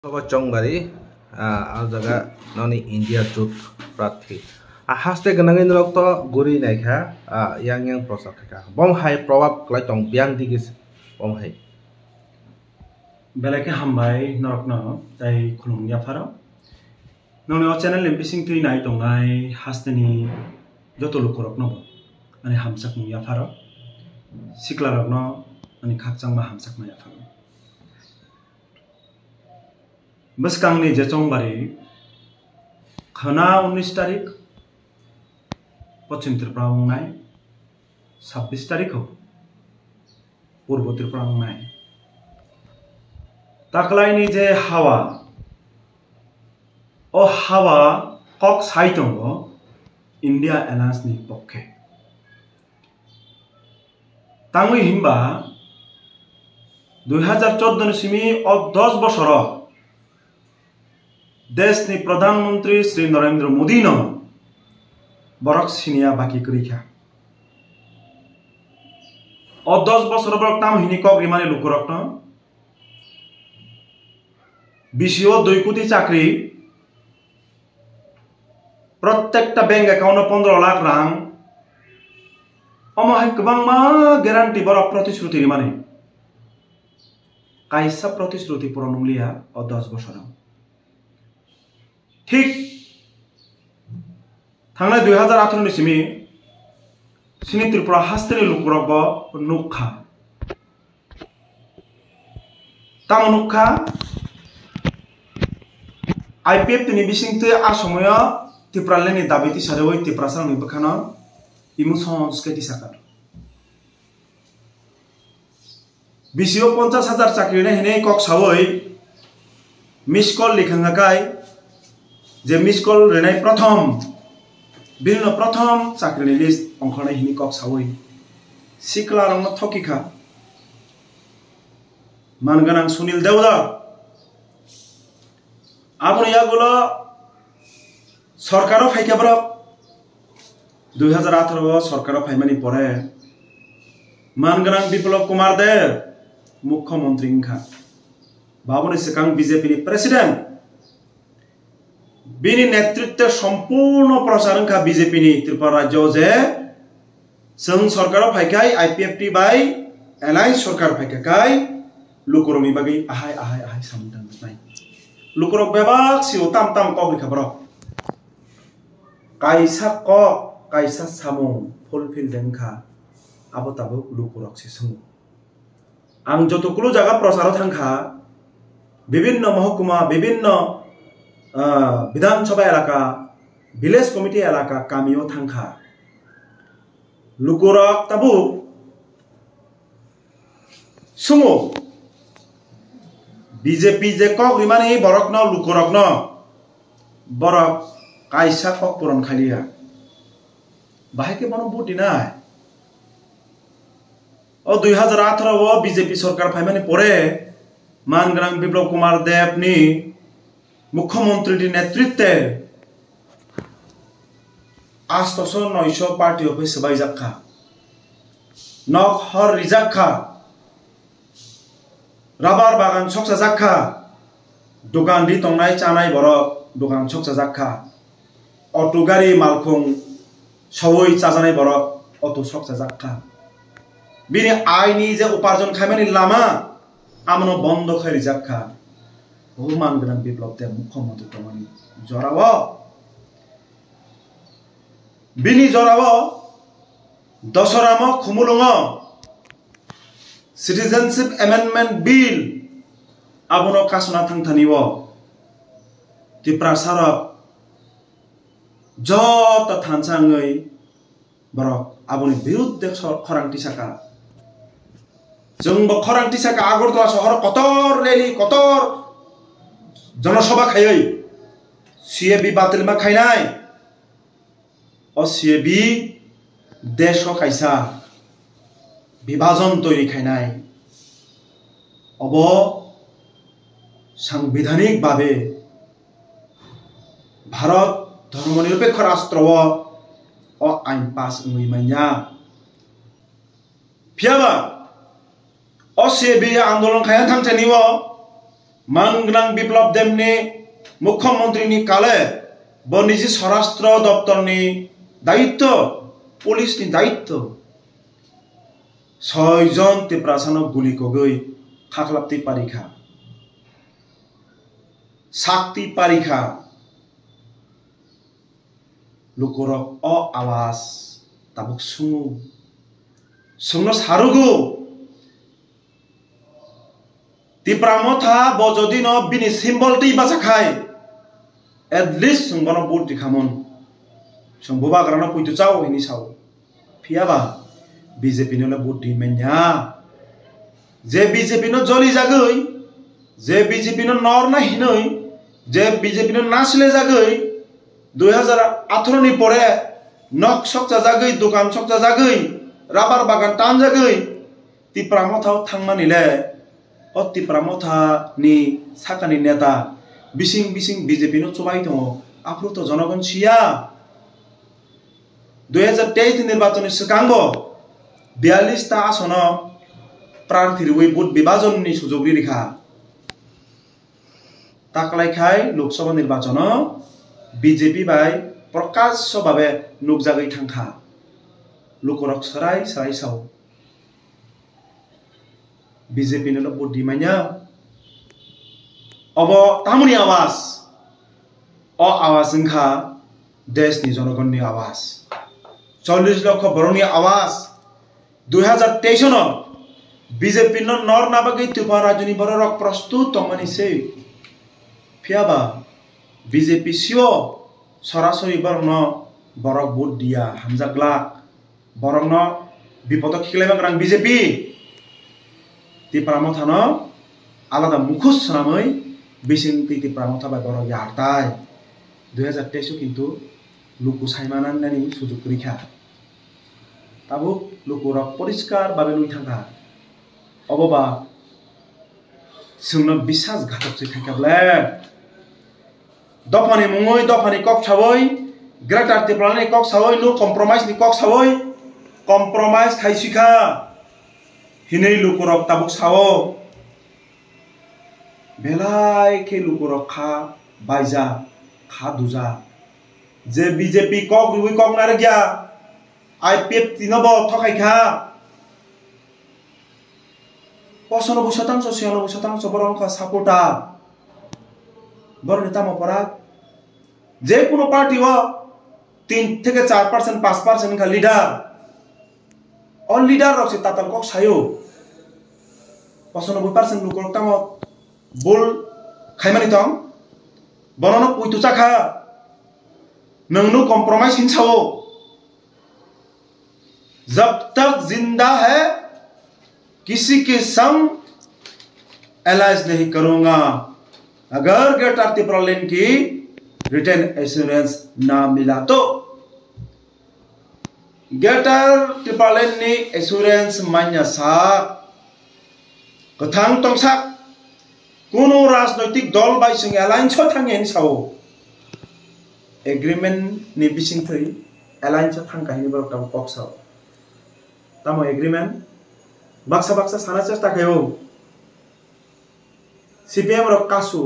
Sobat Jongbari, jaga noni India Jut Prathi. Haste ganangin rokto guri naikha, yang prosak ka. Bom hai probab klai tong biang digis bom hai. Belake hambai norokno tai khulungnya pharo. Noni o channel lempising tui nai tong nai haste ni joto lukorokno. Ani hamsak mungya pharo. Siklarokno ani khakchang ma hamsak maya pharo. Beskang ni jechong bari khana 19 तारिख पश्चिम त्रिपुरा में 26 तारिख हो पूर्व त्रिपुरा में ताकलाई नि जे हावा ओ हावा कक साइटंगो इंडिया एलायंस नि पक्षे तांगui हिंबा 2014 सिमी और 10 बছर देश नि प्रधानमंत्री श्री नरेंद्र मोदी न बरक सिनिया बाकी करिखा और 10 बছর बरक ताम हिनी कक रिमाने लुकुरकन बिसिओ 2 कोटी चाकरी प्रत्येकटा बैंक अकाउंट 15 लाख रां अमहाय गोबांमा ग्यारान्टी बरक प्रतिश्रुति रिमाने कायसा प्रतिश्रुति पूरण नंलिया और 10 बছर ठीक थांनाय 2018 नि सिमी सिनि त्रिपुरा हास्तेनि लुकुरक नुखा ताम नुखा आईपीएफ नि बिसिंगते आसमया त्रिपुरालेनि दाबिति सारेवै त्रिपुरा सांनि बखाना इमोशन स्केटि साकार बिसिओ 50,000 चाकरी ने हेने कक सावै मिस कॉल लिखांगाकाय जे मिस कॉल रेनाय प्रथम बिनो प्रथम चाकरी लिस्ट अंखनाय हिनि कक सावै सिकला रंग थकिखा मानगनां सुनील देवदा आबुन यागुलो सरकारो फाइकाब्र 2018 सरकारो फाइमानि परे मानगनां बिप्लब कुमार देव मुख्यमंत्री इंखा बाबुनि सिकां बीजेपी नि प्रेसिडेंट बिनि नेतृत्व संपूर्ण प्रचारंखा बीजेपी नि त्रिपुरा राज्य जे जों सरकार फाइकाय आईपीएफटी बाय एलायंस सरकार फाइकाय लुकुरनि बागै आहाय आहाय आहाय सामदां नाय लुकुरक बेबाक सिउ ताम ताम कबरि खबर कायसा सामु फुलफिल देंखा आबो ताबो लुकुरक से सं आं जतकुलो जागा प्रचार थांखा विभिन्न महकुमा विभिन्न विधानसभा एलाका विलेज कमिटी एलाका कामियो थांखा लुकुरक ताबु सुमो बीजेपी जे कक रिमाने बरक न लुकुरक न बरक कायसा कक पुरन खालिया बाहेके बनो बुटी ना और 2018 वो बीजेपी सरकार फाइमाने परे मानगनां बिप्लब कुमार देव नि मुख्यमंत्री नेतृत्व 800-900 पार्टी ऑफिस सबाई जाखा नक हर रिजाखा राबार बागान सकसा जाखा दुकान दी तंनाय चानाय बरक दुकान सकसा जाखा ऑटो गाड़ी मालखुं सवै चाजानाय बरक ऑटो सकसा जाखा बिनि आयनि जे उपार्जन खायमानि लामा आमनो बंद खरि जाखा मानगनां बिप्लब देव मुख्यमंत्री तमानि जराव बिनि जराव दसराम खुमुलुंग सिटीजनशिप अमेंडमेंट बिल आबुनो कासना थांथानिव त्रिपुरा सारक जत थानसाङै बरक आबुनि बिरुद्ध खरांथि साका जोंबो खरांथि साका आगरतला शहर कतर रेली कतर जनसभा खायै सीएबी बातिल मा खायनाय और सीएबी देश खायसा विभाजन तैरी खायनाय अब संवैधानिक भावे भारत धर्मनिरपेक्ष राष्ट्र और आइन पास मैया फियाबा और सीएबी आंदोलन खायन थांचनिव मानगोनां बिप्लब देबनि मुख्यमंत्रीनि काले बनिजि स्वराष्ट्र दप्तरनि दायित्व पुलिसनि दायित्व 6 जन तिप्रासानो गुली कोगै खाख्लाबति पारिखा साक्ति पारिखा लुकुरक अ आवाज ताबुक सुंनो सारुगु तिप्रामथा बजदिन बिनि सिम्बल ति बासाखाय एटलिस्ट संबनो बुट दिखामोन संबोबा ग्रानो पुइतु चाव हिनि साव फियाबा बीजेपी नो बुट दिमेन्या जे बीजेपी नो जली जागै जे बीजेपी नो नर ना हिनै जे बीजेपी नो नासले जागै 2018 नि परे नक सकजा जागै दुकान सकजा जागै राबार बागान टान जागै तिप्रामथाव थांमानिले अ तिप्रामथा नि साकानि नेता बिसिं बिसिं बीजेपी नो चुबाय दङ आफ्रुत जनगण सिया 2023 निर्वाचन सिगांबो 42 ता आसन प्रार्थी रुई बुट विभाजननि सुजुगनि रेखा ताकलायखाय लोकसभा निर्वाचन बीजेपी बाय प्रकाश भावे नुकजागै थांखा लुकुरक सराय सराय साव बीजेपी नो बुट दिमान्या अब तामुनि आवाज अ आवाज जोंखा देशनि जनगणनि आवाज 40 लाख बरनि आवाज 2023 नो बीजेपी नो नर नाबागै तुफा राजनी बरक प्रस्तुत तमनिसे फियाबा बीजेपी सिओ सरासरि बरन बरक बुट दिया हामजाग्ला बरन विपद खिलायबा ग्रां बीजेपी तिप्रामथानो आलादा मुखुस नामै बिसिं तिप्रामथा बाय बरक यारताय 2023 किन्तु लुकु साइमानानि सुजुग रिखा ताबु लुकुरा परिष्कार भावे लुइ थांखा अबबा जोंनो विश्वासघातक से थांखाब्ले दफानि मुङै दफानि कक सावै ग्रेटार तिप्रानि कक सावै नु कम्प्रोमाइज नि कक सावै कम्प्रोमाइज खाइसिखा हिनै लुकुरक ताबुक सावो बेलाय के लुकुरक खा बायजा खा दुजा जे बीजेपी कक रुइ कक नारे गया आईपीएफ तिनबो थखाइखा 95% 96% बरंखा सापोर्टा बर नेता मपरा जे कोनो पार्टी हो 3 থেকে 4% 5% का लीडर और लीडर रक्से तातल कक सायो 95% लुकुरक ताम बोल खाइमानि तम बननो पुइतु चाखा नंनु कॉम्प्रोमाइज हिंसाओ जब तक जिंदा है किसी के संग एलायंस नहीं करूंगा अगर ग्रेटर तिप्रालेन की रिटर्न एश्योरेंस ना मिला तो ग्रेटर तिप्रालेन नि एश्योरेंस मान्या सा कथां तंसाक कोनो राजनैतिक दल बाय जों एलायंस थांगेन सावो एग्रीमेंट नि बिसिं थै एलायंस थांगाहिनि बरक ताम कक साव ताम एग्रीमेंट बाक्सा बाक्सा साना चेष्टा खायो सीपीएम रक कासु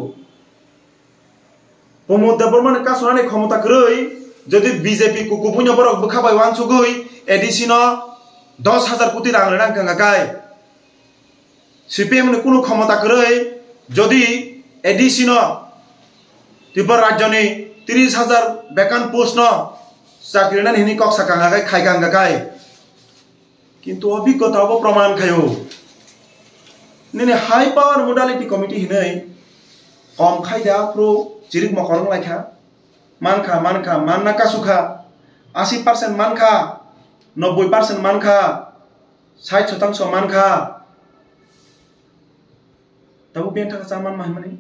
प्रमोद देवबर्मन कासुनानै क्षमता क्रय जदि बीजेपी को गुबुन बरक बखाबाय वानसुगै एडिसिनो 10,000 कोटी रां रांखांगाय सीपीएम ने कोनो क्षमता क्रय जदि एडिसिनो त्रिपुरा राज्यनि 30,000 बेकान पोस्ट न चाकरिनानै हिनि कक साकांगाय खाइगांगाय किंतु अभिज्ञता प्रमाण खायो ने हाई पावर मोडालिटी कमिटी हिनै कम खायदा प्रो चिरिक मखरं लायखा मानखा मानखा मानना कासुखा 80% मानखा 90% मानखा 60% मानखा तबु बें थाखा चामान माहिमानि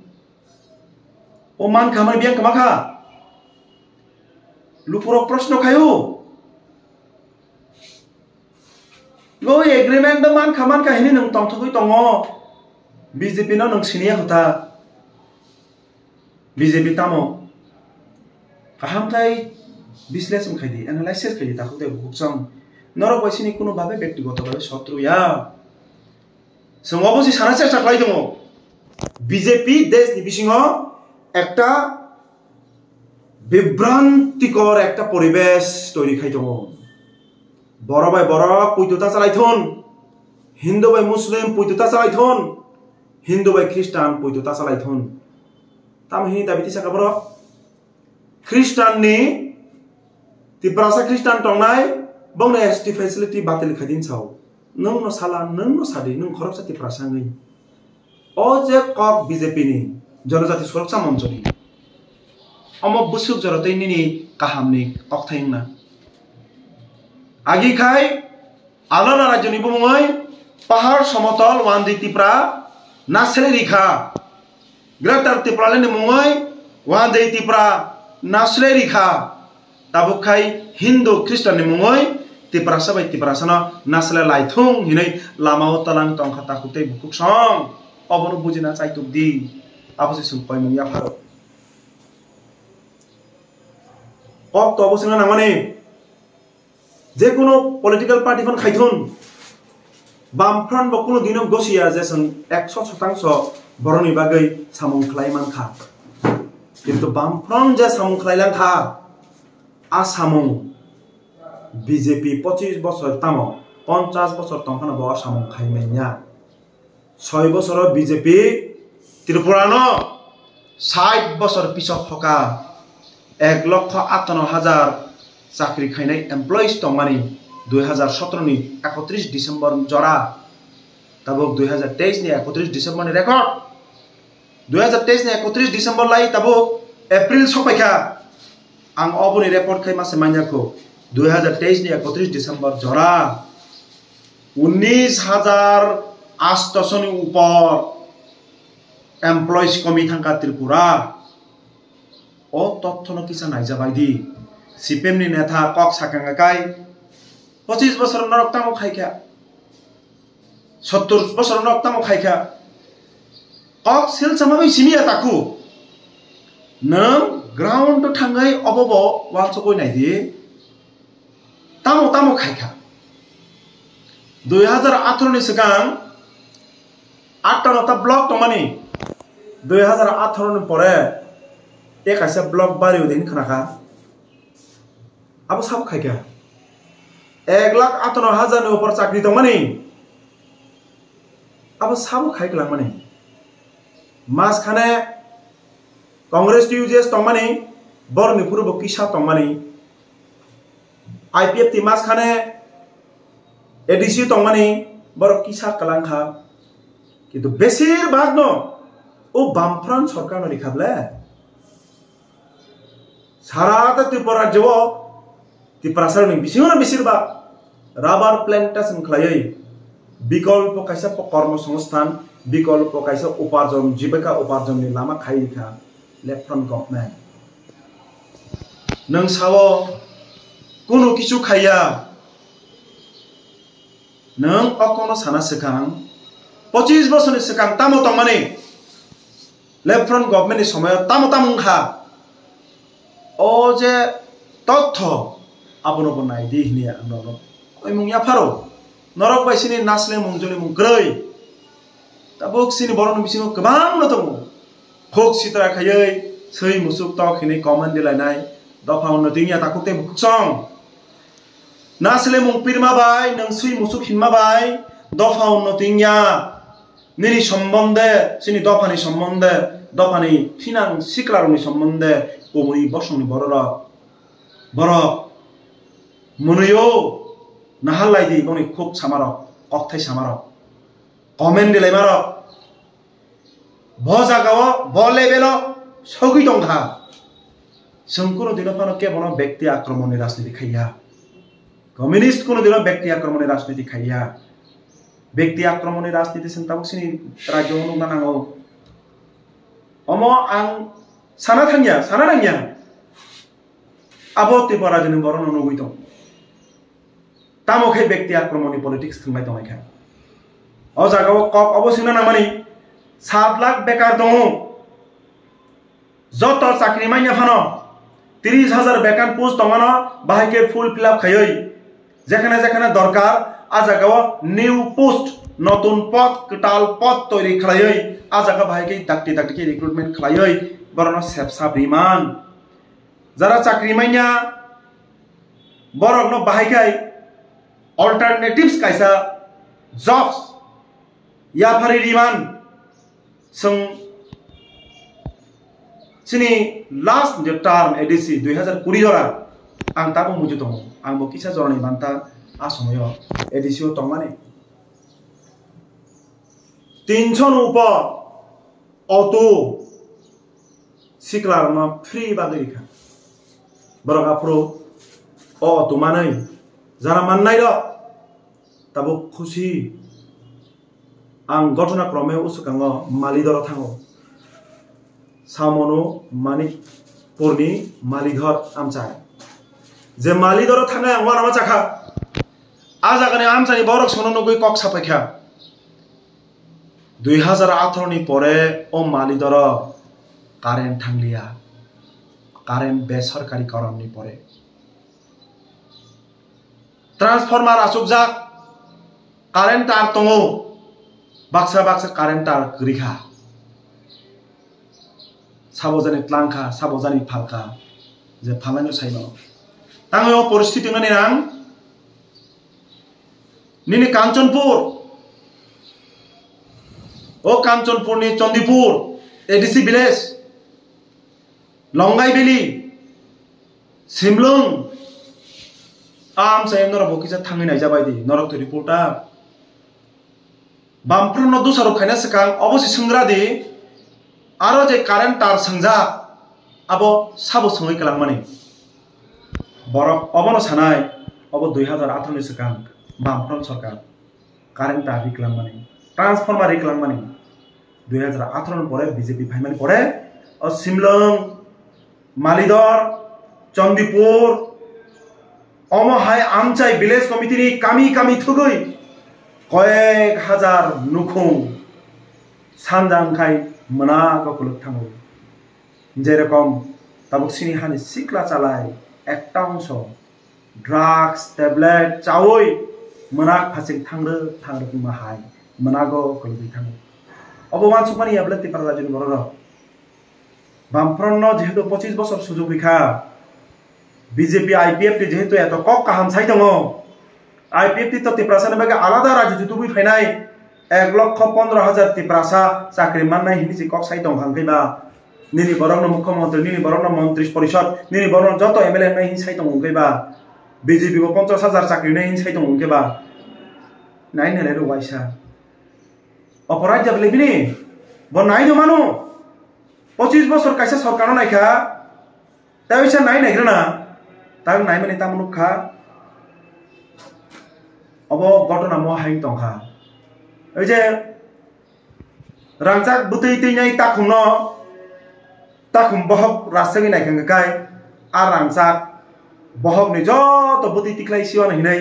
ओ मानखा माने बें कमाखा लुपुरो प्रश्न खायो लो एग्रीमेंट मान खामान का हिनि नों तंथगै दङ बीजेपी न नों सिनिया होता बीजेपी तामो काहामथाय विश्लेषण खायदि एनालाइसिस खायदि ताखौ दे बुकसं नर बैसिनि कोनो भाबे व्यक्तिगत भाबे शत्रु या जों अबसि साना चेष्टा खालाय दङ বিজেপি দেশ নিবিসিংহ একটা বিভ্রান্তিকর একটা পরিবেশ তৈরি খাই দङ বড় বাই বড় পৈততা চালাইথন হিন্দু বাই মুসলিম পৈততা চালাইথন হিন্দু বাই খ্রিস্টান পৈততা চালাইথন তামহিনি দাবিতি সাকা বড় খ্রিস্টাननि तिब्रासा ख्रिस्टान टंनाय बंग एसटी फेसिलिटी बातिल खादिन साव नों न साला नों न सादि नों खरक जाति प्रासाङै ओ जे कक बीजेपी नि जनजाति सुरक्षा मञ्चनि अम बुसुक जरतैनि काहामनि कक्थायना आगिखाय आलाना राज्यनि बुङै पहाड़ समतल वानदि तिप्रा नासले रिखा ग्रेटर तिप्रालेनि मुङै वानदि तिप्रा नासले रिखा ताबुखाय हिंदू ख्रिस्टान नि मुङै तिप्रासा बाय तिप्रासाना नासले लाइथुं हिनै लामाव तलां तंखाता खुते बुकुक सं अबनो बुजिना चाइतुक दि आबसे सुपय मुया फारो अब तो अबसिना नामाने जे कोनो पॉलिटिकल पार्टी फन खाइथुन बामफ्रान बकुनो दिनो गसिया जेसन 100% बरनि बागै सामुं खलायमान खा किन्तु बामफ्रान जे सामुं खलायलां खा आसामों बीजेपी 25 बছর तामो 50 बছর तंखाना बो आसामों खाइमेन्या 6 बছर बीजेपी त्रिपुरानो 60 बছर पिछक हका 1,58,000 चाकरी खाइनाय एमप्लॉइज तंमानि 2017 नि 31 डिसेम्बर जरा तबक 2023 नि 31 डिसेम्बर नि रेकर्ड 2023 नि 31 डिसेम्बर लाई तबक एप्रिल सपाइखा आं अबनि रिपोर्ट खाइ मासे मान्याको 2023 नि 31 डिसेम्बर जरा 19,800 नि ऊपर एमप्लॉइज कमी थांका त्रिपुरा ओ तथ्य न किसा नाइजाबायदि सीपीएम नि नेता कक साकांगाकाय 25 बছर नरकतामो खाइखा 70 बছर नरकतामो खाइखा कक सेल समाबै सिमिया ताकु नों ग्राउंड थाङै अबब वालसोय नायदि तामो तामो खाइखा 2018 नि सिगां 18टा ब्लक तमानि 2018 नि परे एकासे ब्लक बारिउ दिन खनाखा अब सब खाइखा 1,58,000 नि ऊपर चाकरी तमानि अब सब खाइखला माने मास खाने कांग्रेस टीयूजेस तंमानि बरनि पूर्व किसा तंमानि आईपीएफ तिमास खाने एडीसी तंमानि बर किसा कलांखा किंतु बेसिरभाग न ओ बामफ्रान सरकार न रिखाबले सारा त्रिपुरा राज्य त्रिपुरासार नि बिसिङनो बेसिरभाग राबार प्लांटेशन खलायै विकल्प कायसा कर्म संस्थान विकल्प कायसा उपार्जन जीविका उपार्जन नि लामा खाइखा लेफ्ट फ्रंट गवर्नमेंट नों सावो कुनु किछु खाया नों अकोनो साना सिखां 25 बছरनि सिगां तामो तंमानि लेफ्ट फ्रंट गवर्नमेंट नि समय तामो तामुंखा ओ जे तथ्य आपनो बनाय दि हिनिया नरक ओइ मुंया फारो नरक बायसिनि नासले मुंजलि मुंग्रै ताबुक सिनि बरन बिसिङो गोबां न दङ खोक सित्रा खायै सै मुसुक तखिनि कमेन्ट दिलायनाय दफा उन्नतिया ताकुते बुकसं नासले मुं पिरमा बाय नों सै मुसुक हिनमा बाय दफा उन्नतिया निनि सम्बन्धे सिनि दफानि सम्बन्धे दफानि फिनां सिक्लारनि सम्बन्धे ओमुनि बसंनि बरर बर मुनयो नाहालायदि बनि खोक सामार कक्थाय सामार कमेन्ट दिलायमार भजागाव बलेबेल सगै दंखा संकुनो दिनफानो केवल व्यक्ति आक्रमणनि राजनीति खाइया कम्युनिस्ट कोनो दिन व्यक्ति आक्रमणनि राजनीति खाइया व्यक्ति आक्रमणनि राजनीति संताबसिनि राज्य नुना नांगौ अमो आं साना थांगिया आबो त्रिपुरा राज्यनि बरन नुगै दं तामोखै व्यक्ति आक्रमणनि पलिटिक्स थंबाय दंखाय अ जागाव कक अबसिना नामानि 7 लाख बेकार दङ जत चाकरी माइया फानो 30,000 बेकार पोस्ट दङन बाहायके फुल फिल अप खायै जेखाने जेखाने दरकार आ जागाव निउ पोस्ट নতুন পদ কটাল পদ তৈরি খালাই আজাকা ভাইকে ডাক্তি ডাক্তি রিক্রুটমেন্ট খালাই বরং সেবসা বিমান যারা চাকরি মাইনা বরং বাহাইকাই অল্টারনেটিভস কাইসা জবস ইয়াফারি রিমান जों सिनि लास्ट जे टार्म एडिसि 2020 जरा आं ताबो मुजु दङ आंबो किसा जरानि बान्ता आसामाव एडिसिओ दंमाने 300 नि ऊपर ऑटो सिक्लारमा फ्री बागैखा बरगा प्रो ऑटो मानै जारा माननाय र ताबो खुशी आं घटनाक्रमे उसुकाङो मालिधर थाङो सामनु मानिकपुरनि मालिधर आमचाय जे मालिधर थाङो आं वानामा चाखा आजागानि आमचानि बरक सननो गय कक साफायखा 2018 नि परे ओ मालिधर कारेन्ट थांलिया कारेन्ट बेसरकारि करमनि परे ट्रान्सफर्मार आसुकजा कारेन्ट तार दङो बाक्सा बाक्सा कारेन्ट तार गरिखा साबोजानि क्लांखा साबोजानि फालखा जे फालानो साइनो ताङो परिस्थिति ननि रां निनि कांचनपुर ओ कांचनपुरनि चंदीपुर एडिसि विलेज लंगाई बेली सिमलुं आम सायम नर बकिसा थांगिनाय जाबायदि नरक रिपोर्टा बामफ्रानो दुसारो खायना सकां अबसि संग्रादि आरो जे कारेन्ट तार संजा आबो साबो सङै कलांमानि बरक अबनो सानाय अब 2018 नि सकां बामफ्रान सरकार कारेन्ट तार रिकलांमानि ट्रान्सफर्मार रिकलांमानि 2018 नि परे बीजेपी फाइमानि परे अ सिमलुं मालिधर चंदीपुर अमहाय आमचाय विलेज कमिटिनि कामी कामी थुगै कयेक हाजार नुखुं सानजांखाय मोना गकुलक थाङो जेरकम ताबुकसिनि हानि सिक्ला चालाय एकटा अंश ड्राग्स टेबलेट चावै मोना फासिक थांरो थांरो माहाय मोनागो गकुलक थाङो अबमान सुपानि याबले तिपारा राजनि बरर बामफ्रन जेहेतु 25 बছর सुजुग बिखा बीजेपी आईपीएफ ति जेहेतु एत कक काहाम साइ दङ आईपीएफ ति तिप्रासानि बागे आलादा राज्य जुतुबि फैनाय 1,15,000 तिप्रासा चाकरि माननाय हिनि कक साइ दं हांखैबा निनि बरन मुख्यमंत्री निनि बरन मंत्री परिषद निनि बरन जत एमएलए नाय हिनि साइ दं हंखैबा बीजेपी को 50,000 चाकरि नाय हिनि साइ दं हंखैबा नाय नेले रुवाइसा अपराध जाबले बिनि ब नाय दो मानु 25 বছর কাইসা সরকার নাইখা তাইসা নাই নাইগ্রানা তাই নাই মানে তামনুখা अब घटना म हाइ तंखा ओइ जे रांचाक बुतै तैनाय ताखुम बहक रासंगि नायखांगाय आ रांचाक बहक नि जत बुतै तिख्लाय सिवा नहिनाय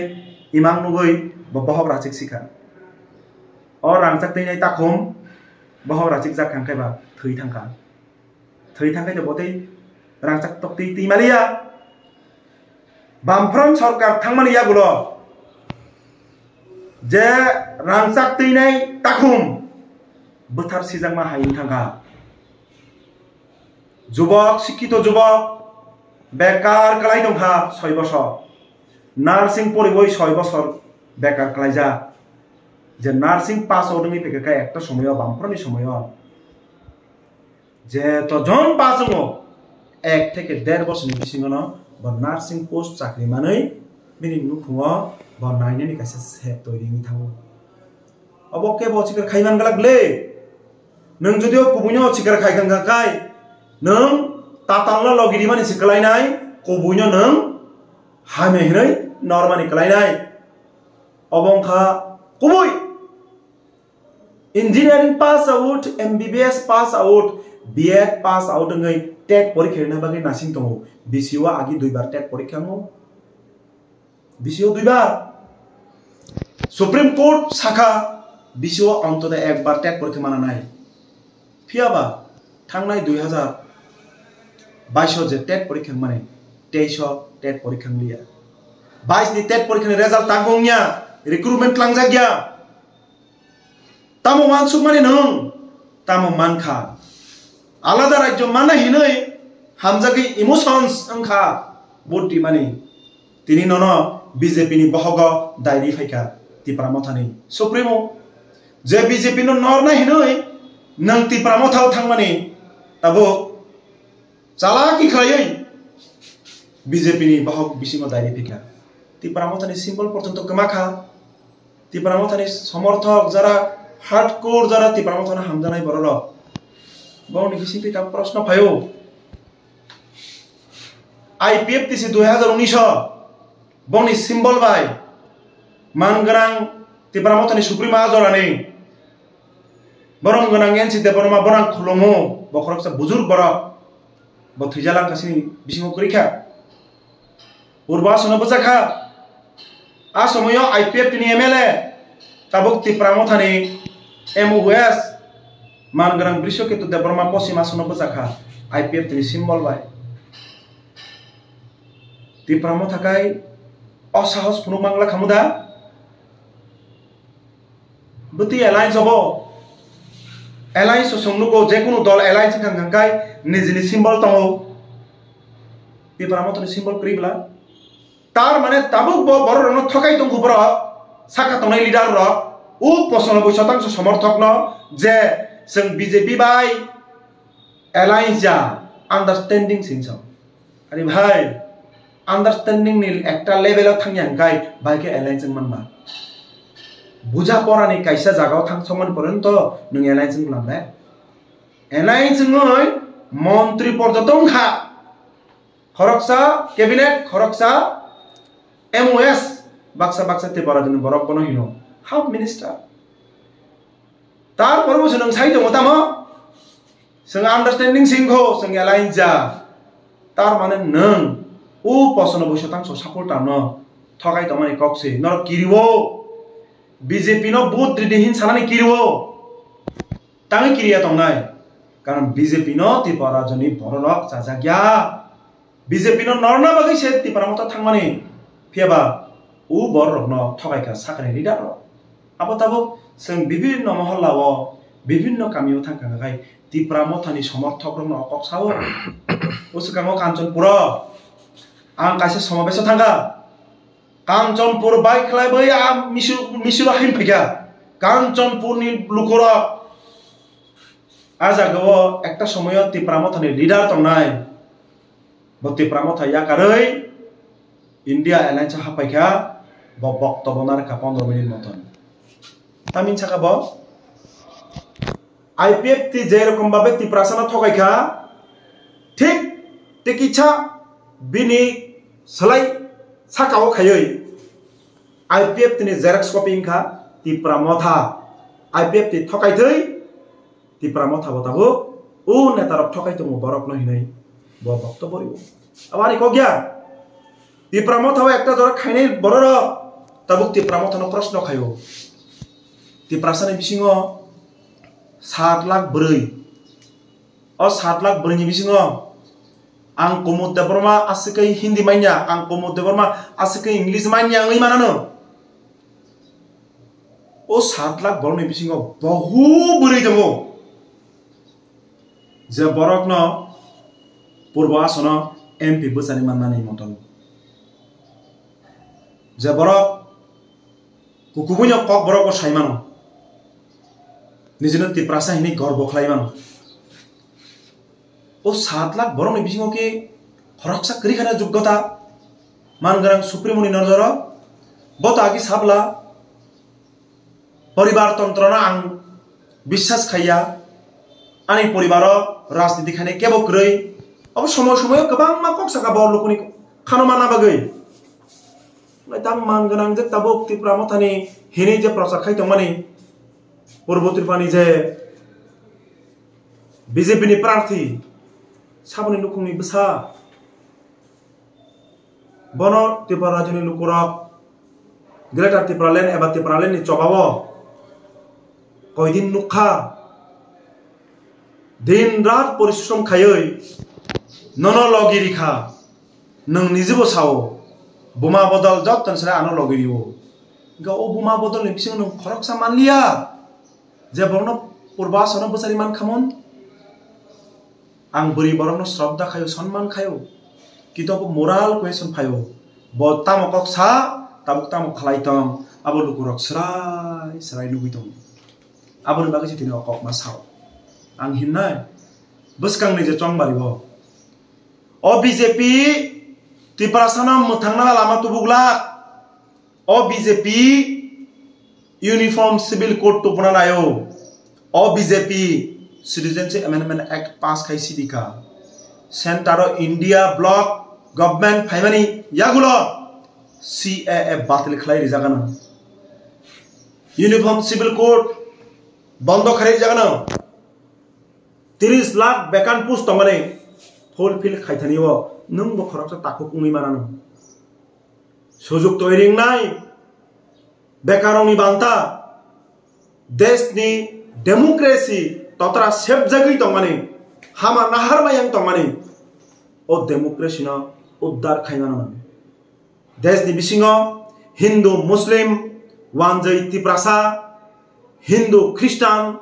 इमां नुगै बहक रासिक सिखा अ रांचाक तैनाय ताखुम बहक रासिक जाखांखायबा थै थांखा तो बतै रांचाक तक्ति तिमालिया बामफ्रान सरकार थांमानि यागुलो जे रांचाक तैनाय ताखुम बोथार सिजांमा हायिन थांखा जुबक शिक्षित जुबक बेकार कलाय दंखा 6 বছর नार्सिं परिबय 6 বছর बेकार कलायजा जे नार्सिं पास आवदोंनि फेकाय एकटा समयाव बामफ्राननि समयाव जे तो जन पास दङ 1 থেকে 1.5 বছरनि बिसिङावनो बा नार्सिं पोस्ट चाकरि मानै बिनि नुखुङाव बा नायनायनि कासे सेप तोरिनि थाङो अब के बचिकर खाइमान गलागले नों जदियो कुबुनो चिकर खाइखांगाखाय नों तातांला लगिरि मानि सिकलायनाय कुबुनो नों हामेहनै नरमानि कलायनाय अबंखा कुबुय engineering pass out MBBS pass out BEd pass out ngै टेट परीक्षा ना बागै नासिं दङ बीसीओ आगि 2 बार टेट परीक्षा मो बीसीओ 2 बार सुप्रीम कोर्ट शाखा बीसीओ अंतत 1 बार टेट परीक्षा माना नाय फियाबा थांनाय 2022 जे टेट परीक्षा माने 23 टेट परीक्षा लिया 22 नि टेट परीक्षा रिजल्ट तांगोंया रिक्रुटमेंट लांजागिया Tamo mansuk mani nung tamo mankha alada rajyo mana hinoi hamjagi emotions angkha boti mani tini nono BJP ni bohogo dairi phaika Tipramotani Supremo je BJP no norna hinoi nang Tipramothau thangmani tabo chalaki khalayai BJP ni bohog bisingo dairi phaika Tipramothani simple porjonto kemakha Tipramothani समर्थक जरा hardcore जरा Tipramothana hamjanai borolo brownie बिसिंग का प्रश्न भयो IPF तिसी 2019 brownie symbol bye मानगरां Tipramothani supreme आजरानि बरम गनां एनसि देबरमा बरां खुलमो बखरकसा बुजुर्ग बरा बथैजालां कासिनि बिसिंग करिखा उर्बासनो बजाखा आ समयो IPF तिनि MLA tabuk Tipramothani MOS mangrang brisho ketu debrama posima sono bojaka IPF tini simbol bai Tipramothakai asahos phunu mangla khamuda buti alliance hobo alliance songnuko jekunu dol alliance khangkai nijini simbol tongo Tipramothani simbol kribla tar mane tabuk bo bororno thokai tongku boro saka tongnai leader ro u 95% समर्थक न जे जों BJP bye alliance जा understanding since अरे भाई understanding नि एकटा लेभेलाव थांयांगाय बायके alliance जों मानबा बुझा परानि कायसा जागाव थां समान पर्यन्त नों alliance जों लांबाय alliance जों मन्त्री पर्यन्त खा खरकसा cabinet खरकसा MOS baksa baksa Tipara din borok bono hino half minister tar porbo senang sai dong tamo seng understanding singho seng alliance ja tar mane nang u posono boshotang so support no thokai tomani kokse nor kiriwo BJP no both dihin sanani kiriwo tangi kiriya tongnai karon BJP no Tipara joni borok jajagya BJP no norna bagai se Tipramothau thangmani phiaba u borokno thokaika sakani leader abo tabo जों विभिन्न महल्लाओ विभिन्न गामियाव थांखांगाय Tipramothani समर्थक रंनो अकसाव उसकांगो कांचनपुर आं कासे समावेश थांगा Kanchanpur bike खलायबै आ मिसुर हाइन फैगा कांचनपुरनि लुखरा आजागो एकटा समय Tipramothani लीडर तंनाय ब Tipramothai याकारै इंडिया एलायंस हापायखा ब बक्तबनार का 15 मिनिट मतन तामिन साकाबो IPF ती जे रकम भाबे Tiprasana थगायखा ठीक टिकिचा बिनि सलाय साकाव खायै IPF तिनि जेरक्स कपि इंखा Tipramotha IPF ती थगायथै Tipramotha बताबो उ नेतारक थगायतमो बरक न हिनै ब बक्तबरिबो आबारि कग्या Tipramothau एकटा जरा खाइनै बरर तबुक Tipramothano प्रश्न खायो Tiprasana बिसिङो 7 लाख ब्रै अ 7 लाख ब्रैनि बिसिङो आं Komod Deborma आसिकै हिन्दी माइया आं Komod Deborma आसिकै इंग्लिश माइया ngै मानानो ओ 7 लाख ब्रैनि बिसिङो बहु ब्रै दङो जे बरकनो पूर्व आसन MP बोसानि माननानै मतन जे बरक कुकुबुnya कक बरक साइमानो निजनो Tiprasa हिनि गर्व खलाइमानो ओ 7 लाख बरक नि बिसिङो के खरकसा करिखाना योग्यता मानगरां सुप्रिमोनि नजर बतागि साबला परिवार तन्त्रना आं विश्वास खाया आंनि परिवार राजनीति खाने केबो ग्रै अब समय समय गोबां मा कक्साका बरलुकुनि खानमाना बागै ताम मानगरां जे ताबुक Tipramothani हिनि जे प्रचार खायतमनि पूर्व त्रिपुरानि जे BJP नि प्रार्थी साबनि लुकुंनि बसा बनो Tripura राज्यनि लुकुरक ग्रेटर Tripuraland एबा Tripuraland नि चबाबो कयदिन नुखा दिन रात परिश्रम खायै ननो लगिरिखा नों निजेबो सावो बुमा बदल जब तनसरा आनो लगिरियो गा ओ बुमा बदल नि बिसिङ नों खरकसा मानलिया जे बरनो पूर्वासनो बसारि मान खामन आं बोरै बरनो श्रद्धा खायो सम्मान खायो कितो मोराल क्वेश्चन फायो ब तामकक सा ताबुक तामक खालायतं आबो लुकुरक सराय सराय नुबितं आबो बागै जितिनो अकक मा साव आं हिन्नाय बसकांनि जे चंग बारिबो ओ बीजेपी तिप्रासाना मुथांना लामा तुबुगला ओ बीजेपी यूनिफॉर्म सिविल कोड तो बना लायो ओ BJP citizenship amendment act pass खाई सिदिका सेंटर इंडिया ब्लॉक गवर्नमेंट फाइमानी यागुलो सीएए बातिल खलाई रिजागाना यूनिफॉर्म सिविल कोड बंद खरी जागाना 30 लाख बेकान पोस्ट तंगने फुलफिल खायथानियो नों बखरक ताखो कुंगै मानानो सुजुग तोयरिंनाय बेकारोंनि बान्ता देशनि डेमोक्रेसी तत्रा सेब जगै तंगने हामा नाहार मायं तंगने ओ डेमोक्रेसी न उद्धार खायनानो देशनि बिसिङाव हिंदू मुस्लिम वानजै तिप्रासा हिंदू ख्रिस्टान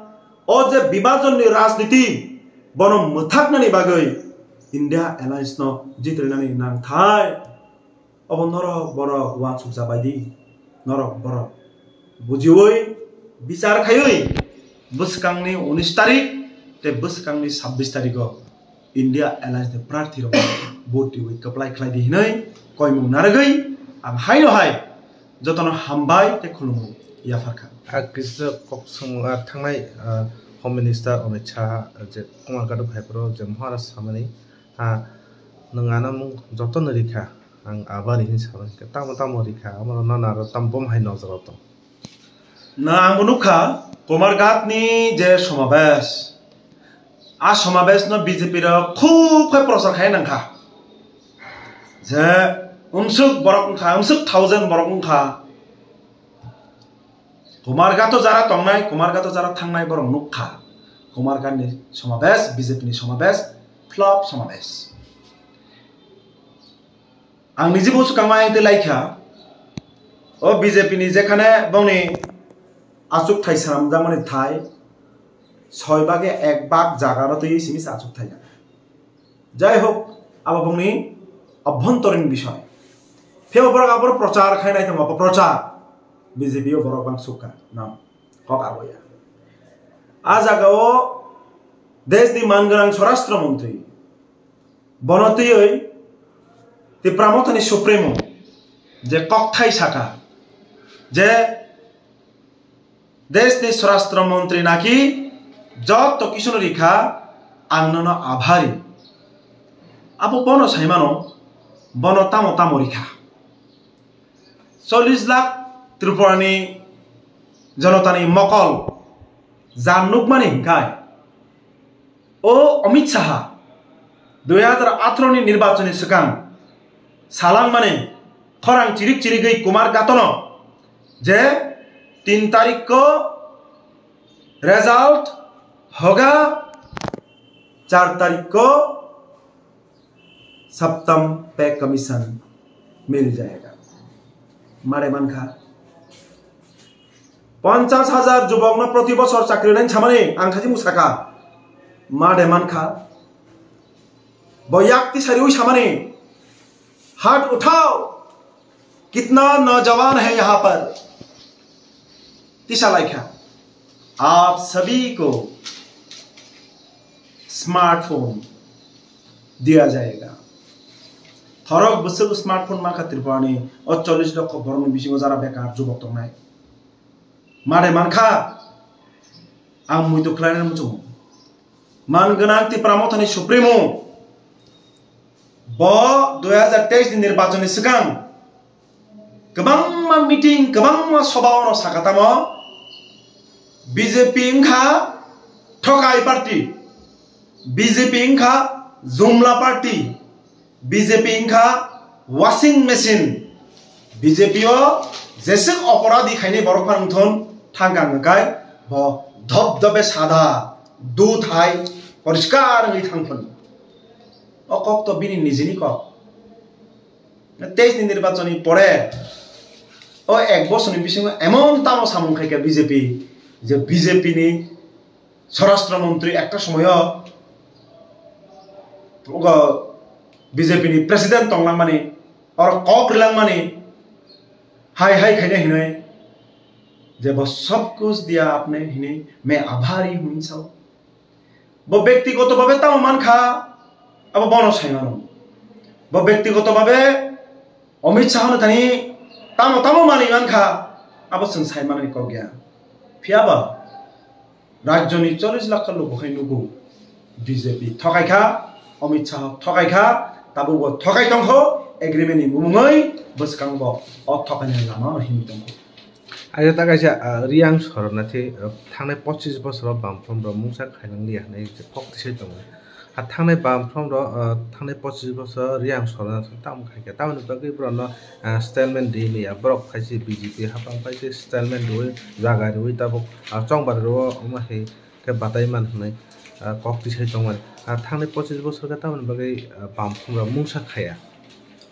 ओ जे विभाजननि राजनीति बन मोथाकनानि बागै इंडिया एलायंस न जित्रनानि नांथाय अब नरक बरक वानसुक जाबायदि नरक बरक बुजिवै बिचार खायै बसकांनि 19 तारिख ते बसकांनि 26 तारिख इंडिया एलायंस नि प्रार्थी रक भोट दिवै कप्लाय खलाय दिनै कयमु नारगै आं हायनो हाय जतन हामबाय ते खुलुमु याफारखा किस कक्संगा थांनाय होम मिनिस्टार अमित शाह जे कुमारगाद भाइप्रो जे महाराष्ट्र सामनि नङाना मुं जतन रिखा आं आबारि हिसाबै ताम ताम रिखा अमर नानार तामबम हाय नजर तो ना आं नुखा कुमारगादनि जे समावेश आ समावेश न बीजेपी र खूब प्रचार खाय नंखा जे उमसुक बरकखा उमसुक 1000 बरकखा कुमारगाद जारा तंनाय कुमारगाद जारा थांनाय बरक नुखा कुमारगादनि समावेश बीजेपी नि समावेश फ्लॉप समावेश आं निजे बसु कामाय ते लाइखा ओ बीजेपी नि जेखाने बंनि आचुक थाइ सामजा माने थाइ 6 भागे 1 भाग जागार तो सिमिस आचुक थाइ যাই হোক आबा बंनि अभ्यन्तरीण विषय फेव बरक आबर प्रचार खायनाय तम प्रचार बीजेपी ओ बरक बां सुका नाम कक आबया आ जागाओ देशनि मानगोनां स्वराष्ट्र मंत्री बनतयै ते प्रामथनि सुप्रीमो जे ककथाय साका जे देशनि स्वराष्ट्र मंत्री नाकि जत किशोर रेखा आंनन आभारी आबो बनो साइमानो बनो तामो तामो रेखा 40 लाख त्रिपुरानि जनतानि मकल जाननुक माने हिंखाय ओ अमित शाह 2018 नि निर्वाचननि सिगां सालां माने खरां चिरिक चिरिगै कुमारगातनो जे 3 तारीख को रिजल्ट होगा 4 तारीख को सप्तम पे कमीशन मिल जाएगा मारे मानखा 50,000 जुबक न प्रति बছর চাকরি নাই ছামানে आंखाजी मुसाका मारे मानखा बयाक्ति सारी सामने हाथ उठाओ कितना नौजवान है यहाँ पर तीसरा लाइखा आप सभी को स्मार्टफोन दिया जाएगा थरक बसुक स्मार्टफोन मा खातिर पानी और 40 लाख बरन बिसिङाव जारा बेकार जुबक दंनाय मारे मानखा आं मुइतो क्लायन मुचो मानगोनां ति प्रामथनि सुप्रीमो ब 2023 नि निर्वाचननि सिगां गोबां मीटिंग गोबां सभाओ साकातामो बीजेपी इंखा ठकाय पार्टी बीजेपी इंखा जुमला पार्टी बीजेपी इंखा वाशिंग मेशिन बीजेपी ओ जेसे अपराधी खायने बरफांथन थांगांगाय ब धबधबे सादा दूध हाय परिष्कार नि थांफन अकक तो बिनि निजिनि कक 23 निर्वाचननि परे ओ एक बছरनि बिसिङाव एमन तामो सामुं खायका बीजेपी যে বিজেপি নি স্বরাষ্ট্রমন্ত্রী একটা সময় বিজেপি নি প্রেসিডেন্ট তংলাং মানে और कॉक रिलांग माने हाय हाय खाने हिने जब वो सब कुछ दिया आपने हिने मैं आभारी हूँ इंसान वो व्यक्तिगत भावे ताऊ मान खा अब बोनो साई मानो वो व्यक्तिगत भावे अमित शाह ने तनी तामो तामो मानी मान खा अब संग साई माने को गया फियाबा राज्य नि 40 लाख लोग खाई नुगु बीजेपी थकाई खा अमित शाह थकाई खा ताबो वो थकाई तंग हो एग्रीमेंट मुंगै बसकांबो अथकाने लामा हिनि दंखौ आरो तागायसा रियां सरनाथि थांनाय 25 बोसोराव बामफ्रम र मुंसा खायलांलि हानाय जे फक्तिसै दङ आ थांनाय बामफ्रम र थांनाय 25 बोसोर रियां सरनाथि ताम खायके तामनि बागै ब्रन स्टेलमेंट दिनि ब्रक खायसि बीजेपी हापां खायसि स्टेलमेंट दुइ जागा दुइ ताबो चंबार रो माहे के बातायमान हनाय फक्तिसै दङ थांनाय 25 बोसोर का तामनि बागै बामफ्रम र मुंसा खाया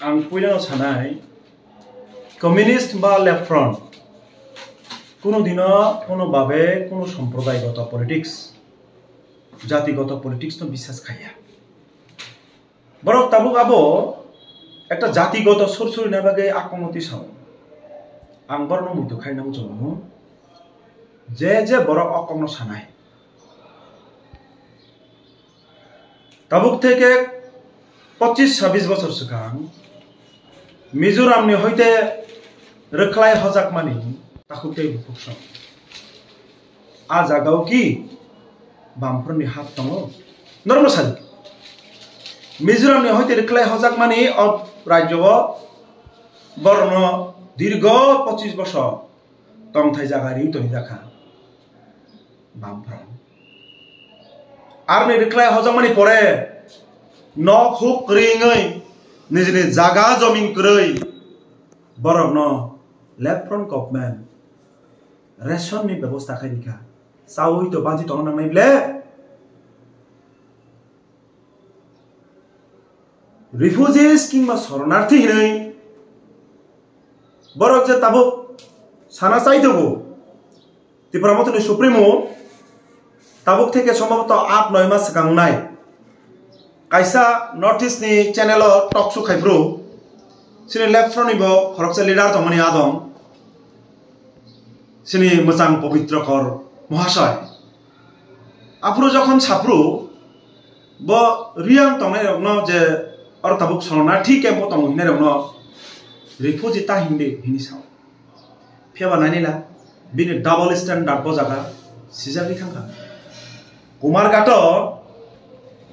आं पहिलानो सानाय कम्युनिस्ट बा लेफ्ट फ्रंट कोनो दिन कोनो भावे कोनो सम्प्रदायगत पलिटिक्स जातिगत पलिटिक्स तो विश्वास खाया बरक ताबुक आबो एक जातिगत सुरसुरी ना बागे आक्रमति साव आं बरनो मुतो खायना बुझो जे बरक अकमनो सानाय ताबुक थेके 25-26 बोसोर सिगां मिजोरामनि हयते रोखलाय हजाक मानि ताखुते बुखुसं आ जागाव की बामफोरनि हात दङ नर्मल साल मिजोरामनि हयते रोखलाय हजाक मानि अब राज्यव बरन दीर्घ 25 बोसोर तंथाय जागारि तनि जाखा बामफोर आरनि रोखलाय हजाक मानि परे न खुब रिङै निजनि जागा जमिन क्रय बरक न लेफ्ट फ्रंट गवर्नमेंट रेशन नि व्यवस्था खायदिखा सावै तो बाजि तंग नांनाय ब्ले रिफ्यूजीज किंबा शरणार्थी हिनै बरक जे ताबो साना चाइदोबो तिप्रामतनि सुप्रीमो ताबुक थेके सम्भवत 8-9 मास सिगांनाय कायसा नॉर्थ ईस्ट नि चैनल टॉक शो खाइफ्रु सिनि लेफ्ट फ्रंट निबो खरकसा लीडर दंमनि आदम सिनि मोजां पवित्रकर महाशय आफ्रु जखन साफ्रु ब रियां तंनाय रगनो जे और ताबुक शरणार्थी केम्प तंग हिनाय रगनो रिफ्यूजी ता हिंदी हिनिसाव फेबा नायनिला बिनि डबल स्टैंडार्ड बजागा सिजागि थांखा कुमारघाट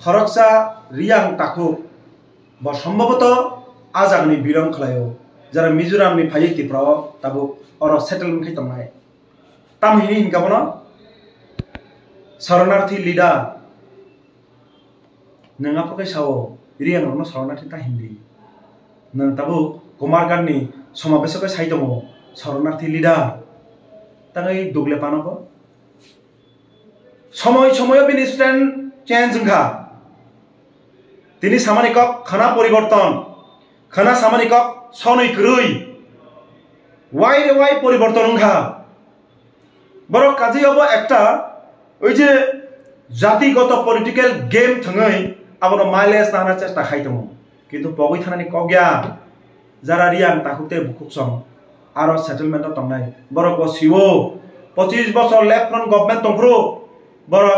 खरकसा रियां ताखु ब सम्भवत आजागनि बिरं खलायो जरा मिजोरामनि फायितिफ्राव ताबु और सेटलमेंट खैतंनाय तामहिनि हिनकाबनो शरणार्थी लीडर नोंगा फकै सावो रियां नरनो शरणार्थी ता हिंदी नों ताबु कुमारघाटनि समावेशकै साइदमो शरणार्थी लीडर ताङै दुगले पानबो समय समय बिनि स्टैंड चेंज खा তিনি সামাজিক খানা পরিবর্তন খানা সামাজিক সনই করই ওয়াই পরিবর্তন খা বড় কাজে হবো একটা ওই যে জাতিগত পলিটিক্যাল গেম থঙই আবনো মাইলেজ নানা চেষ্টা খাইতম কিন্তু পগই থানানি কগিয়া যারা রিয়াং তাকুতে বুকুকসং আর সেটেলমেন্ট তংনাই বড় বসিও 25 বছর লেফট ফ্রন্ট গভর্নমেন্ট তংফ্রু বড়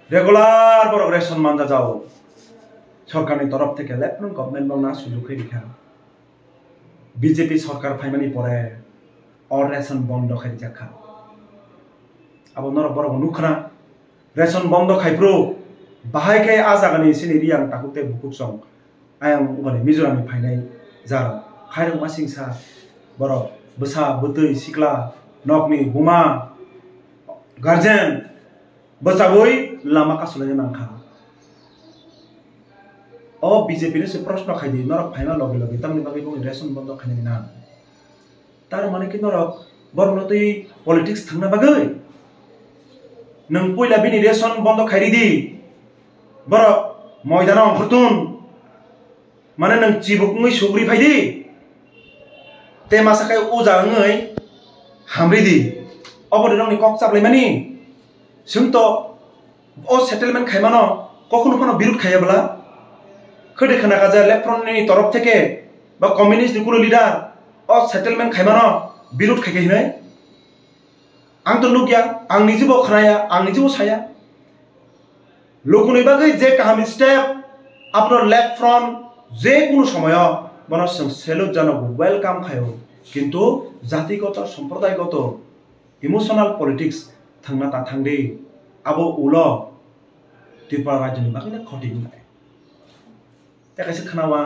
রেগুলার বড় রেশন মানজা যাও सरकारनि तरफ থেকে लेफ्ट फ्रंट गवर्नमेंट बंगना सुजुखै दिखा बीजेपी सरकार फाइमानि परे और रेशन बंद खाइ जाखा अब नर बर नुखना रेशन बंद खाइफ्रु बाहायखै आ जागानि सिनि रियां ताकुते बुकुसं आयां गने मिजोरामनि फाइनाय जार खायरं मासिंसा बर बसा बतै सिक्ला नकनि बुमा गार्जियन बसागै लामा कासुलाय नांखा ओ बीजेपी ने से प्रश्न खाइदि नरक फाइना लगे लगे तमनि बागै बुंनि रेशन बंद खाइनि ना तार माने कि नरक बरनतै पॉलिटिक्स थांना बागै नों पहिला बिनि रेशन बंद खाइदि बर मैदानाव ओंखारतुन माने नों चिबुकमै सुग्रि फाइदि ते मासाखाय उजाङै हामरिदि অবরে রংনি কক চাপলাই মানি जों तो ओ सेटलमेंट खाइमानो कखनो कोनो बिरुद खायाब्ला खोदे खोनागा जे लेफ्टनि तरफ থেকে বা কমিউনিস্ট কোনো লিডার ও সেটেলমেন্ট খাইমানো বিরোধ খাইखायनाय आं तो लुगिया आं निजेबो खोनाया आं निजेबो साया लोगोनि बागै जे काहामि स्टेप आपनो लेफ्ट फ्रंट जे कोनो समय बनो जों सेलुट जानो वेलकाम खायो किन्तु जातिगत सम्प्रदायगत इमोशनल पॉलिटिक्स थांना ता थांदे आबो उलो त्रिपुरा राज्यनि बागैनो खटिनाय ते कायसे खोनावां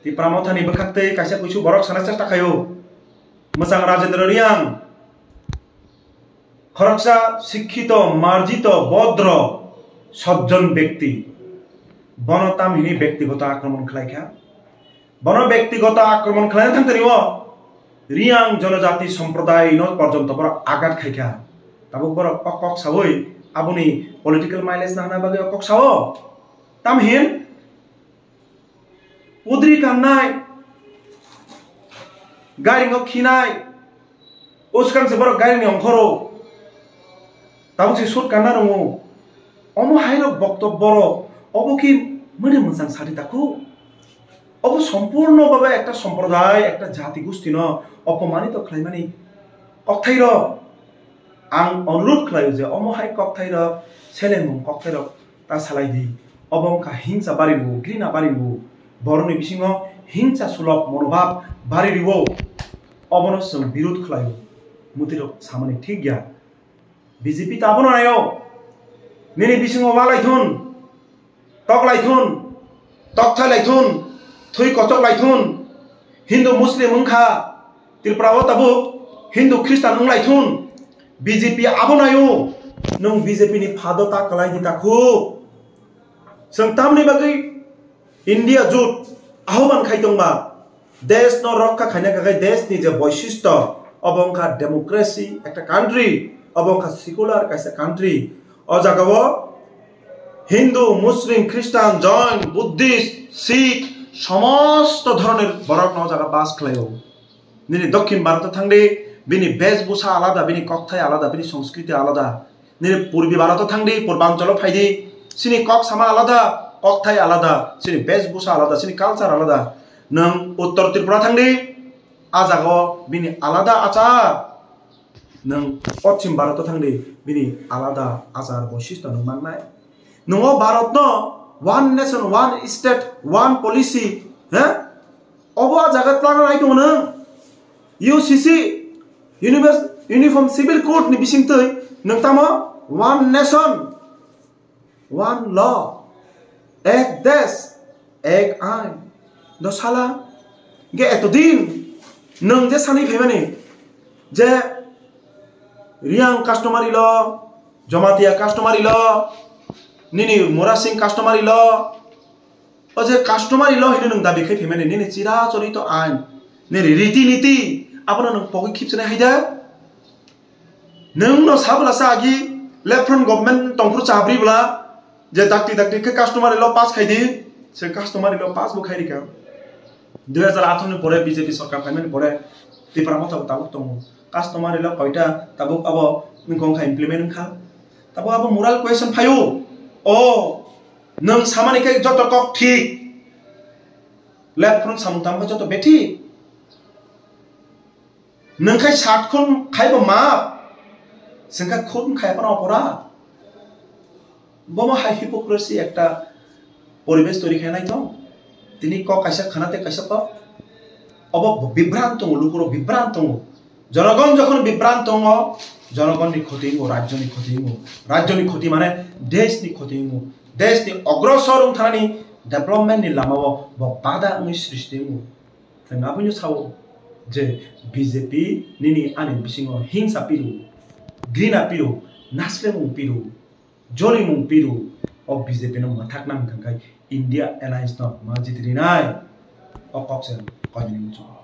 त्रिपुरा मथानि बखाक्तै कायसे कुइसु बरक साना चेष्टा खायो मोजां राजेन्द्र रियां खरकसा शिक्षित मार्जित भद्र सज्जन व्यक्ति बनतामहिनि व्यक्तिगत आक्रमण खालायखा बन व्यक्तिगत आक्रमण खालायना थांतरिव रियां जनजाति सम्प्रदाय न पर्यन्त बर आघात खायखा ताबो बर कक सावै आबुनि पॉलिटिकल माइलेज नाहना बागै कक साव तामहिन उद्रि कामनाय गारिङो खिनाय उसकांसे बर गारिनि अंखरो ताबो से सुट काना दङ अमो हाइरो बक्तब्यर अबो कि मने मोजां साथि ताखु अबो सम्पूर्ण भाबे एकटा सम्प्रदाय एकटा जाति गोष्ठी न अपमानित खालायमानि कक्थाइर आं अनुरोध खालायो जे अमहाय कक्थाइर सेलेमु कक्थाइर ता सालायदि अबंका हिंसा बारिबो घृणा बारिबो बरनि बिसिङो हिंसा सुलभ मनोभाव बारिबो अबनो जों विरोध खालायो मुतिर सामानि ठीक गया बीजेपी ताबो नायो नेनि बिसिङो वालायथुन तकलायथुन तकथालायथुन थुइ कचकलायथुन हिंदू मुस्लिम उंखा त्रिपुराव ताबो हिंदू ख्रिस्टान उंलायथुन बीजेपी आबो नायो नों बीजेपी नि फादता कलाय दिताखु जों तामनि बागै इंडिया जुट आह्वान खायदोंबा देश न रक्षा खायना गागै देश नि जे वैशिष्ट्य अबंका डेमोक्रेसी एकटा कान्ट्री अबंका सेकुलार कायसे कान्ट्री अ जागाव हिंदू मुस्लिम ख्रिस्टान जैन बुद्धिस्ट सिख समस्त धरनेर बरक न जागा बास खालायो निनि दक्षिण भारत थांदे बिनि वेशभूषा आलादा बिनि कक्थाय आलादा बिनि संस्कृति आलादा निनि पूर्वी भारत थांदे पूर्वांचल फायदे सिनि कक सामा आलादा कक्थाय आलादा सिनि वेशभूषा आलादा सिनि कालचार आलादा नों उत्तर त्रिपुरा थांदे आजागो बिनि आलादा आचार नों पश्चिम भारत थांदे बिनि आलादा आचार वैशिष्ट्य नों माननाय नों भारत न one nation one state one policy हैं अबो जागा प्लान राइट होनो यूसीसी यूनिफॉर्म सिविल कोड नि बिसिंतै नोंतामा वन नेशन वन लॉ एक देश एक आइन दसाला गे एतो दिन नों जे सानै फैमाने जे रियां कास्टमारी लॉ जमातिया कास्टमारी लॉ निनि मोरासिं कास्टमारी लॉ अजे कास्टमारी लॉ हिनो नों दाबि फैमाने निनि चिरा चरित आइन निनि रीति नीति आपनो नों पगै खिपसने हायदा नों न साबलासा आगि लेफ्ट फ्रंट गवर्नमेंट तंफ्रु चाब्रिब्ला जे दाक्ति के कास्टमारी लॉ पास खायदि से कास्टमारी लॉ पास बो खायरिका 2008 नि परे बीजेपी सरकार फाइमेन परे त्रिपुरा मथाव ताबुक दङ कास्टमारी लॉ कयटा ताबुक अब नोंखौ इमप्लिमेन्ट खा ताबुक अब मोरल क्वेश्चन फायो ओ नों सामानिके जत कक ठीक लेफ्ट फ्रंट सामताम जत बेठी नोंखाय सातखुन खायबो मा जोंखा खुन खायबा अपरा बमा हाइ हिपोक्रेसी एकटा परिवेश तैरि खायनाय दं तिनि क कायसा खानाते कायसा क अब विभ्रांत दङ लुकुरो विभ्रांत दङ जनगण যখন विभ्रांत दङ जनगणनि क्षति हो राज्यनि क्षति हो राज्यनि क्षति माने देशनि क्षति हो देशनि अग्रसर थानानि डेभलपमेन्टनि लामाव बाधा सृष्टि हो जों आबुनि साव जे बीजेपी निनि आनि बिसिङाव हिंसा पिरु घृणा पिरु नासलेमुं पिरु जलिमुं पिरु अब बीजेपी न मथाक नाम खांखाय इंडिया एलायंस न माजिदिनाय अकपसेन कयनि मुजु